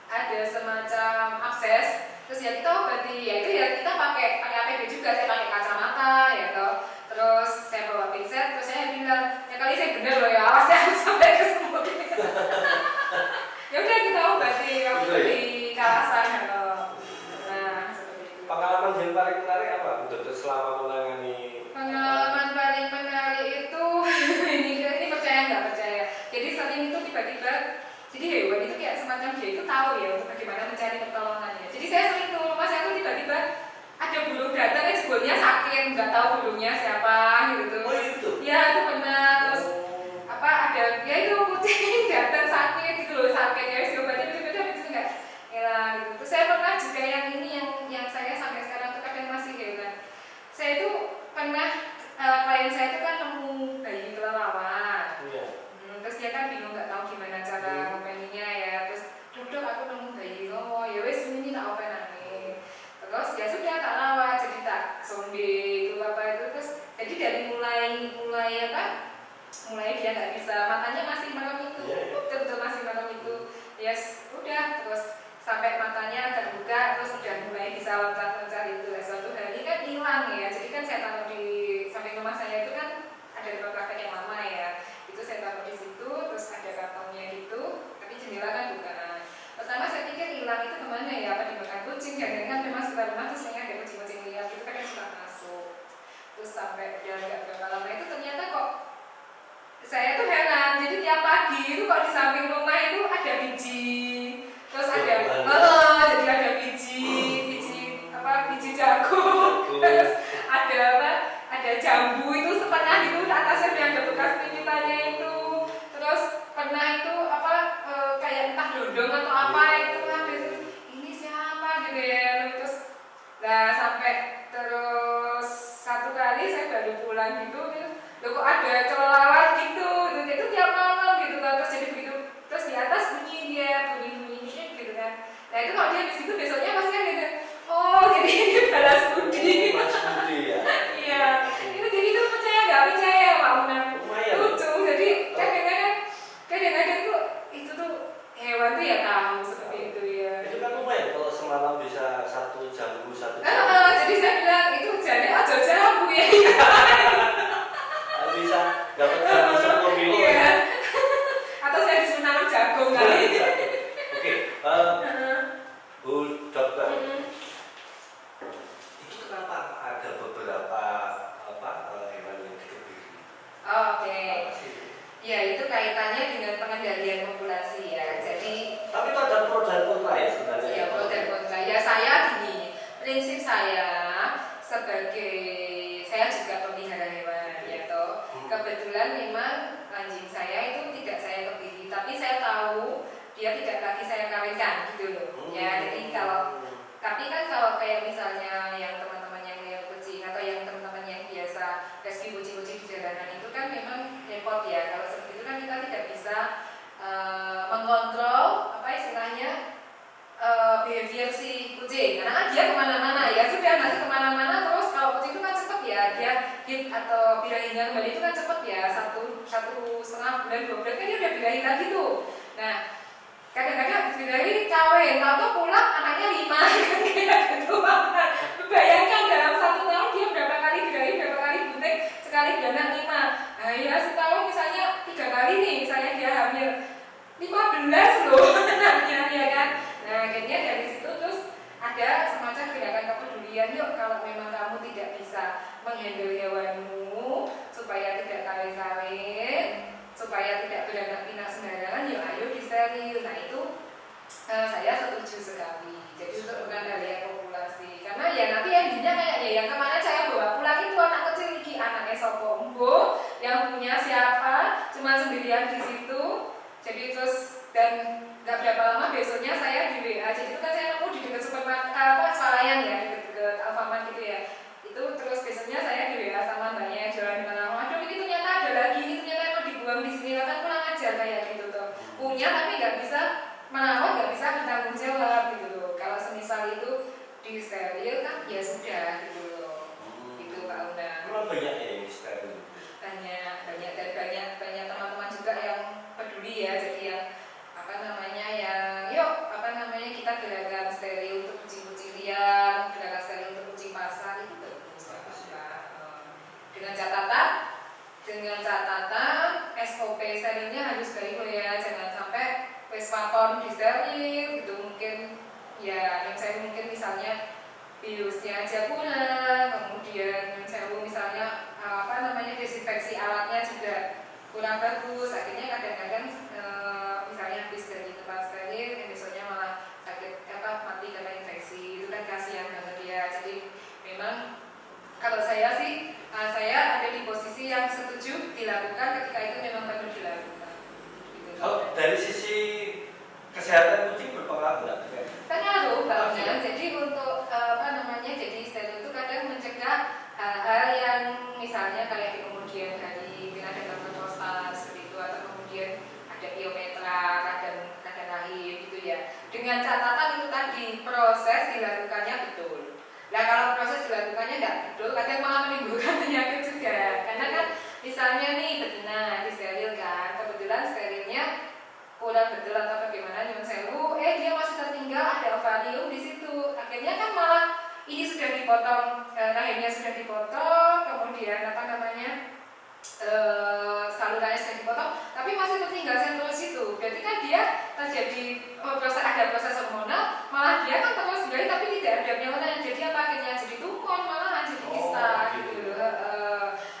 Ada semacam akses. Terus ya kita obati, ya itu ya kita pakai APD juga, saya pakai kacamata ya toh. Terus saya bawa pinset, terus saya bilang, ya kali saya bener loh ya, awas ya aku sampai ke semut. Ya udah kita obati waktu itu di Kalasan ya toh. Nah seperti itu. Pengalaman yang paling menarik apa dokter selama menangani? Pengalaman paling menarik itu ini percaya nggak percaya. Jadi sering itu tiba-tiba, jadi hewan itu kayak semacam dia itu tahu ya untuk bagaimana mencari pertolongannya. Jadi saya sering tuh rumah saya tuh tiba-tiba ada burung datang, jebulnya sakit, nggak tahu burungnya siapa gitu. Oh itu? Ya itu benar. Terus apa ada ya itu kucing datang sakit gitu loh, sakit ya diobatin tiba-tiba habis itu nggak hilang gitu. Terus saya pernah juga yang ini yang saya sampai sekarang tuh kadang masih heran. Saya itu pernah klien saya itu kan nemu bayi kelelawar. Terus dia kan bingung nggak tahu gimana cara ngopeninya ya. Terus dok aku nemu bayi lo, ya wes ini tak openane. Terus ya sudah tak rawat, jadi tak sonde itu apa itu terus jadi dari mulai apa? Mulai dia nggak bisa, matanya masih malam itu, betul masih malam itu. Yes, udah terus sampai matanya terbuka, terus udah mulai bisa loncat-loncat itu. Suatu hari kan hilang ya, jadi kan saya taruh di samping rumah saya itu kan ada tempat praktek yang lama ya. Itu saya taruh di situ, terus ada kartonnya gitu, tapi jendela kan bukaan. Pertama saya pikir hilang itu kemana ya, apa dimakan kucing, jangan-jangan memang sekitar rumah terus saya ada kucing-kucing liar gitu kan yang suka masuk. Terus sampai dia nggak berapa lama itu ternyata kok saya tuh heran, jadi tiap pagi itu kok di samping rumah itu ada biji, terus ada jadi ada biji jagung, terus ada apa? Ada jambu itu setengah itu atasnya yang ada bekas pipitannya itu, terus pernah itu apa kayak entah dodong atau apa itu ada ini siapa gitu ya, terus nah sampai terus satu kali saya baru pulang gitu, loh kok ada kelelawar gitu, itu tiap malam gitu kan, terus jadi begitu, terus di atas bunyi gitu kan. Nah itu kalau dia habis itu besoknya pasti kan gitu, oh jadi ini balas budi. Ya. Iya, itu jadi itu percaya nggak percaya Pak Unang. Lucu, jadi kadang-kadang tuh itu tuh hewan tuh ya tahu seperti itu ya. Itu kan lumayan kalau semalam bisa satu jambu. Jadi saya bilang itu jadi aja jambu ya. Bisa dapat satu kilo. Iya. Atau saya disuruh nanam jagung kali. Oke, Bu Dokter. Itu kenapa ada beberapa hewan yang dikebiri? Oke. Ya itu kaitannya dengan pengendalian populasi ya. Jadi. Tapi itu ada pro dan kontra ya sebenarnya. Ya pro dan kontra. Ya saya gini, prinsip saya sebagai saya juga pemelihara hewan ya toh. Kebetulan memang anjing saya itu tidak saya kebiri, tapi saya tahu dia tidak lagi saya kawinkan gitu loh. Ya jadi tapi kan kalau kayak misalnya yang teman-teman yang lihat kucing atau yang teman-teman yang biasa rescue kucing-kucing di jalanan itu kan memang repot ya. Kalau seperti itu kan kita tidak bisa mengontrol apa istilahnya behavior si kucing, karena kan dia kemana-mana ya sudah nanti kemana-mana terus kalau kucing itu kan cepet ya dia hit atau birahinya kembali itu kan cepet ya 1,5 bulan 2 bulan kan dia udah birahi lagi tuh. Nah kadang-kadang birahi kawin, tahu pulang anaknya 5 kayak gitu banget. Bayangkan dalam 1 tahun dia berapa kali birahi, berapa kali bunting, sekali beranak 5. Nah ya setahun misalnya 3 kali nih misalnya dia hamil 15 loh anaknya ya kan. Nah akhirnya dari situ terus ada semacam gerakan kepedulian, yuk kalau memang kamu tidak bisa menghandle hewanmu supaya tidak kawin-kawin, supaya tidak beranak pinak sembarangan, yuk ayo disteril. Nah itu saya setuju sekali. Jadi untuk pengendalian populasi, karena ya nanti endingnya kayak ya yang kemarin saya bawa pulang itu anak kecil iki anaknya sopo mbo, yang punya siapa, cuma sendirian di situ. Jadi terus dan nggak berapa lama besoknya saya di WA. Jadi itu kan saya nemu di dekat supermarket swalayan ya, di dekat Alfamart gitu ya. Itu terus besoknya saya di WA sama mbaknya yang jualan di mana. Aduh ini ternyata ada lagi, ini ternyata mau dibuang di sini, kan kurang ajar kayak gitu tuh. Punya tapi nggak bisa merawat, nggak bisa bertanggung jawab gitu loh. Kalau semisal itu di steril kan ya sudah gitu loh. Itu Pak Una. Memang banyak ya yang steril. Banyak dan banyak teman-teman juga yang peduli ya. Jadi yang kita gerakan steril untuk kucing-kucing liar, gerakan steril untuk kucing pasar itu bagus. Dengan catatan SOP sterilnya harus baik loh ya, jangan sampai Vespaton di steril gitu. Mungkin ya yang saya mungkin misalnya virusnya aja kurang, kemudian yang saya misalnya desinfeksi alatnya juga kurang bagus, akhirnya kadang-kadang misalnya habis dari tempat steril besoknya malah sakit mati karena infeksi. Itu kan kasihan banget ya. Jadi memang kalau saya sih saya ada di posisi yang setuju dilakukan ketika itu memang perlu dilakukan gitu. Kalau dari sisi kesehatan kucing berpengaruh nggak? Pengaruh banget. Jadi untuk jadi steril itu kadang mencegah hal-hal yang misalnya kayak di kemudian hari ada kanker seperti itu, atau kemudian ada biometra, kadang rahim gitu ya. Dengan catatan itu tadi proses dilakukannya betul. Nah kalau proses dilakukannya tidak betul, kadang malah menimbulkan penyakit juga. Karena kan misalnya nih betina disteril kan, kebetulan sterilnya kurang betul atau bagaimana nyun sewu, dia masih tertinggal ada ovarium di situ. Akhirnya kan malah ini sudah dipotong, rahimnya sudah dipotong, kemudian salurannya sudah dipotong, tapi masih tertinggal sentrus itu. Berarti kan dia terjadi ada proses hormonal, malah dia kan terus birahi tapi tidak ada penyelesaian. Jadi apa akhirnya jadi tumor, malahan jadi kista gitu.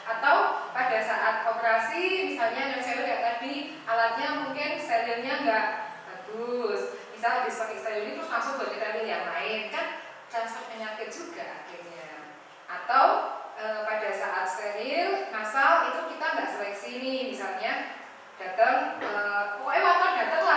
Atau pada saat operasi misalnya yang saya lihat tadi alatnya mungkin sterilnya nggak bagus, misal habis pakai steril ini terus langsung buat steril yang lain, kan transfer penyakit juga akhirnya. Atau pada saat steril massal itu kita nggak seleksi nih, misalnya datang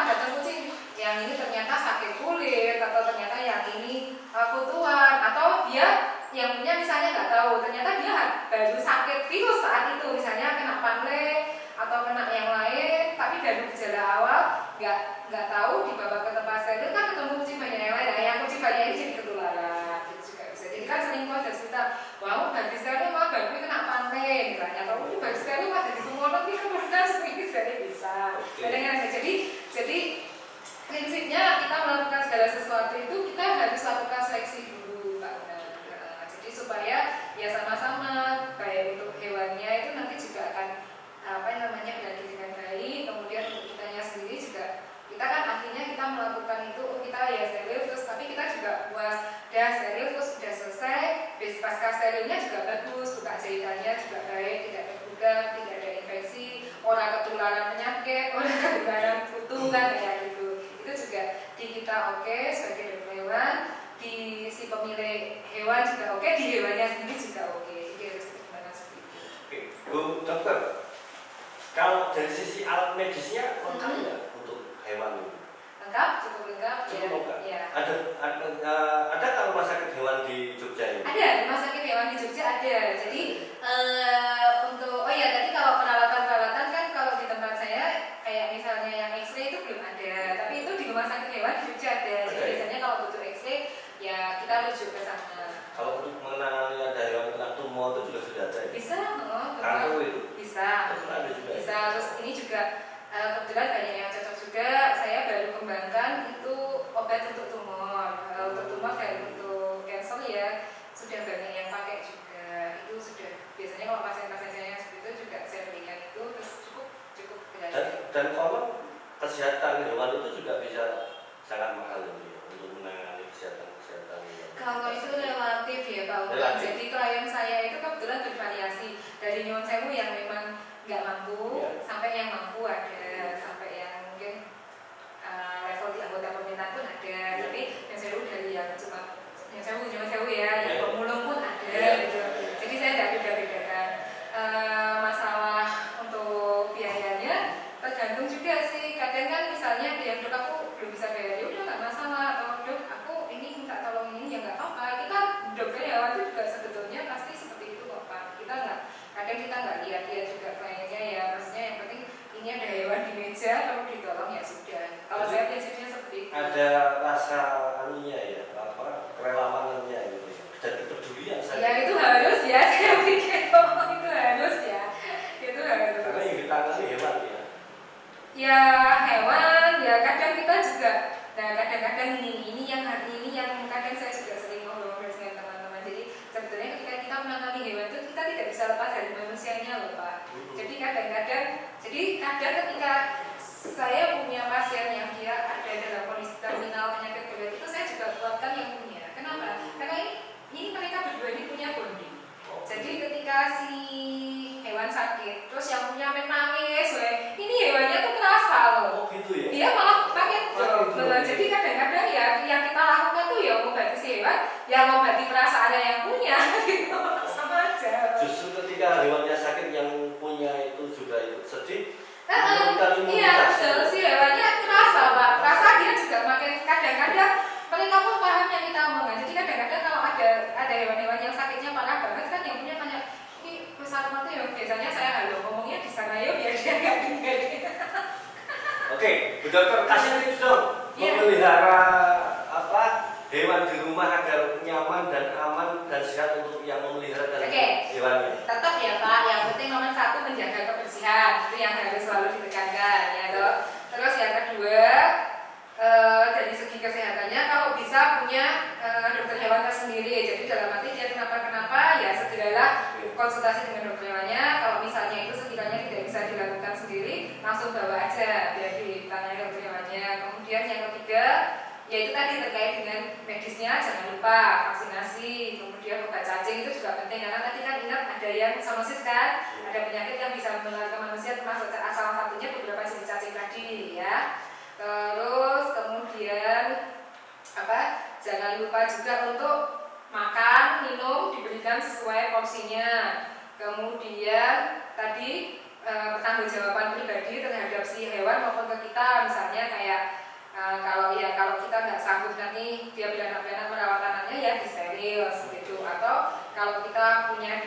datang kucing yang ini ternyata sakit kulit, atau ternyata yang ini kutuan, atau dia yang punya misalnya nggak tahu ternyata dia baru sakit virus saat itu, misalnya kena panle atau kena yang lain, tapi baru gejala awal, nggak tahu dibawa ke tempat steril kan ketemu kucing banyak yang lain. Nah yang kucing banyak ini jadi ketularan gitu juga bisa. Jadi kan sering ada cerita, wow baru steril mah baru kena panle misalnya, atau baru steril mah dari pengolong ini kemudian seminggu steril bisa. Kadang-kadang jadi prinsipnya kita melakukan segala sesuatu itu kita harus lakukan seleksi dulu Pak. Jadi supaya ya sama-sama baik untuk hewannya itu nanti juga akan berarti dengan baik. Kemudian untuk kitanya sendiri juga kita kan akhirnya kita melakukan itu, kita ya steril terus, tapi kita juga puas dah steril terus sudah selesai. Pasca sterilnya juga bagus, buka jahitannya juga baik, tidak terbuka, tidak ada infeksi, orang ketularan penyakit, orang ketularan kutu kan kayak gitu. Itu juga di kita oke sebagai dokter hewan, di si pemilik hewan juga oke, di hewannya sendiri juga oke. Jadi harus gimana seperti itu. Oke, Bu Dokter, kalau dari sisi alat medisnya lengkap nggak untuk hewan ini? Lengkap, cukup lengkap. Cukup lengkap. Ya. Ada tak rumah sakit hewan di Jogja ini? Ada, rumah sakit hewan di Jogja ada. Jadi tadi kalau peralatan kan kalau di tempat saya kayak misalnya yang X-ray itu belum ada, tapi itu di rumah sakit hewan di Jogja ada. Jadi biasanya kalau butuh X-ray ya dan kalau kesehatan hewan itu juga bisa sangat mahal ya, untuk menangani kesehatan. Kalau itu relatif ya Pak Uman. Jadi klien saya itu kebetulan bervariasi dari nyuwun sewu yang memang nggak mampu sampai yang mampu ada, sampai yang mungkin level di anggota pemerintahan pun ada. Tapi yang sewu dari yang cuma yang sewu ya, yang pemulung pun ada gitu. Jadi saya nggak beda-bedakan. Masalah untuk biayanya tergantung juga sih. Kadang kan misalnya yang dok aku belum bisa bayar, ya udah nggak masalah. Atau dok aku ini minta tolong ini, ya nggak apa-apa. Kita dokter hewan itu juga sebetulnya pasti seperti itu kok Pak. Kita nggak, kadang kita nggak lihat-lihat juga kliennya ya. Maksudnya yang penting ini ada hewan di meja, kalau ditolong ya sudah. Kalau saya prinsipnya seperti itu. Ada rasa anunya ya, apa kerelawanannya gitu, dan kepedulian saya. Ya itu harus ya, saya pikir itu harus ya, itu harus. Karena yang ditangani hewan ya. Ya hewan, ya kadang kita juga. Nah kadang-kadang ini yang kadang saya juga sering ngobrol dengan teman-teman. Jadi sebetulnya ketika kita menangani hewan itu kita tidak bisa lepas dari manusianya loh Pak. Jadi kadang-kadang ketika saya punya pasien yang dia ada dalam kondisi terminal penyakit berat itu, saya juga kuatkan yang punya. Kenapa? Karena ini mereka berdua ini punya bonding. Jadi ketika si hewan sakit, terus yang punya nangis, ini hewannya tuh terasa loh. Oh gitu ya? Dia malah pakai drop. Jadi kadang-kadang ya yang kita lakukan tuh ya mengobati si hewan, yang mengobati perasaannya yang punya, gitu. Sama aja. Justru ketika hewannya sakit, yang punya itu juga ikut sedih. Iya, betul. Si hewannya terasa Pak. Terasa dia juga makin kadang-kadang mereka pun paham yang kita omongkan. Jadi kadang-kadang kalau ada hewan-hewan yang sakitnya parah banget kan yang punya banyak. Ini besar mati ya. Biasanya saya halo ngomongnya di sana ya biar dia nggak dengar. Oke, Bu Dokter kasih tips dong memelihara apa hewan di rumah agar nyaman dan aman dan sehat untuk yang memelihara dan hewannya. Tetap ya Pak, yang penting nomor satu menjaga kebersihan, itu yang harus selalu ditekankan ya toh. Terus yang kedua dari segi kesehatannya kalau bisa punya dokter hewan tersendiri. Jadi dalam arti dia kenapa ya segeralah konsultasi dengan dokter hewannya. Kalau misalnya itu sekiranya tidak bisa dilakukan sendiri, langsung bawa aja biar ditanya dokter hewannya. Kemudian yang ketiga yaitu tadi terkait dengan medisnya, jangan lupa vaksinasi, kemudian obat cacing itu juga penting karena tadi kan ingat ada yang zoonosis kan, ada penyakit yang bisa menular ke manusia termasuk salah satunya beberapa jenis cacing tadi ya. Terus kemudian jangan lupa juga untuk makan, minum diberikan sesuai porsinya. Kemudian tadi pertanggungjawaban pribadi terhadap si hewan maupun ke kita, misalnya kayak kalau kita nggak sanggup nanti dia beranak-beranak merawat anaknya ya disteril seperti itu. Atau kalau kita punya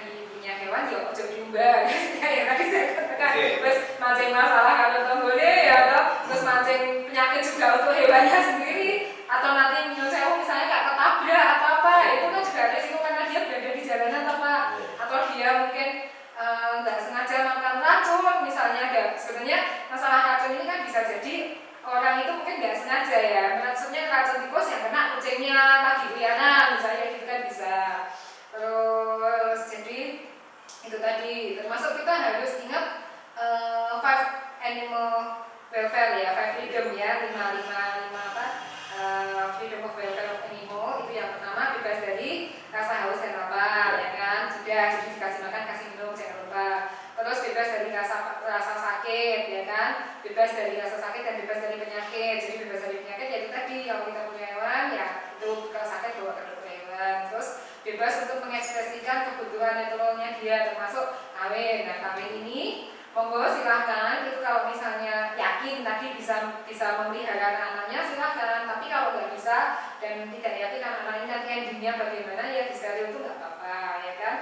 hewan ya ojo diubah kayak tadi saya katakan. Terus mancing masalah kalau tonggone ya terus mancing penyakit juga untuk hewannya sendiri, atau nanti misalnya nggak ketabrak atau apa, itu kan juga resiko karena dia berada di jalanan atau dia mungkin nggak sengaja makan racun misalnya. Sebenarnya masalah racun ini kan bisa jadi orang itu mungkin nggak sengaja ya, maksudnya racun tikus yang kena kucingnya lagi liaran misalnya, gitu kan bisa. Terus jadi itu tadi termasuk kita harus ingat 5 animal welfare ya, 5 freedom ya, 5 freedom of welfare of animal. Itu yang pertama, bebas dari rasa haus dan lapar ya kan, sudah jadi dikasih makan kasih minum jangan lupa. Terus bebas dari rasa sakit ya kan, bebas dari rasa sakit dan bebas dari penyakit. Jadi bebas dari penyakit ya itu tadi, kalau kita punya hewan ya itu kalau sakit bawa ke dokter hewan. Terus bebas untuk mengekspresikan kebutuhan naturalnya dia, termasuk kawin. Nah kawin ini monggo silahkan, itu kalau misalnya yakin tadi bisa memelihara anaknya silahkan. Tapi kalau nggak bisa dan tidak yakin anak-anak ini nanti endingnya bagaimana ya disteril itu nggak apa-apa ya kan.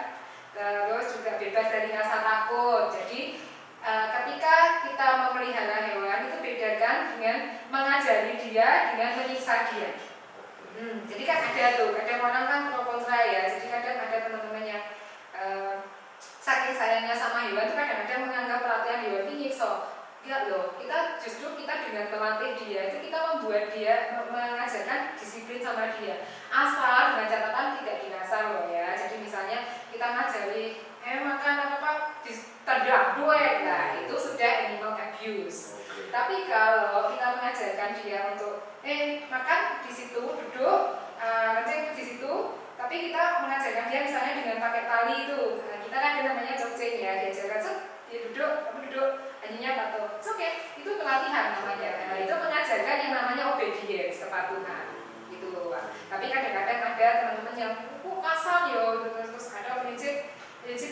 Terus juga bebas dari rasa takut. Jadi ketika kita memelihara hewan itu bedakan dengan mengajari dia dengan menyiksa dia. Jadi kan ada tuh, kadang orang kan pro kontra ya. Jadi kadang ada teman-teman yang saking sayangnya sama hewan itu kadang-kadang menganggap pelatihan hewan ini nyiksa. Enggak loh, kita dengan melatih dia itu kita membuat dia mengajarkan disiplin sama dia. Asal dengan catatan tidak dirasa loh ya. Jadi misalnya kita ngajari makan apa tendang duet, nah itu sudah animal abuse. Tapi kalau kita mengajarkan dia untuk makan di situ, duduk, kencing di situ, tapi kita mengajarkan dia misalnya dengan pakai tali itu. Nah, kita kan namanya jogceng ya, diajarkan dia duduk, kamu duduk, hanya patuh. Oke, itu pelatihan namanya. Nah, itu mengajarkan yang namanya obedience, kepatuhan. Gitu. Tapi kadang-kadang ada teman-teman yang kasar ya, terus ada prinsip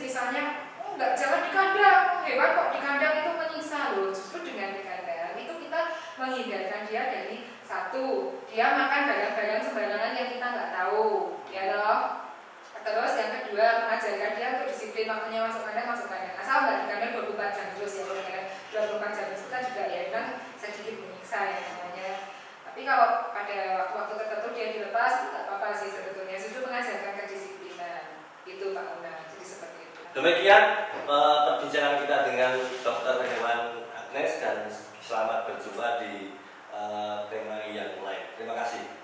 misalnya enggak, jangan di kandang, hewan kok di kandang itu menyiksa loh. Justru dengan di kandang itu kita menghindarkan dia dari satu, dia makan barang-barang sembarangan yang kita nggak tahu, ya loh. Terus yang kedua, mengajarkan dia untuk disiplin, waktunya masuk kandang, asal nggak di kandang 24 jam terus ya, kalau 24 jam itu kan juga ya memang sedikit menyiksa ya namanya. Tapi kalau pada waktu-waktu tertentu dia dilepas, itu nggak apa-apa sih sebetulnya, justru mengajarkan kedisiplinan. Itu Pak Una, jadi seperti itu. Demikian perbincangan kita dengan Dr. Hewan Agnes, dan selamat berjumpa di tema yang lain. Terima kasih.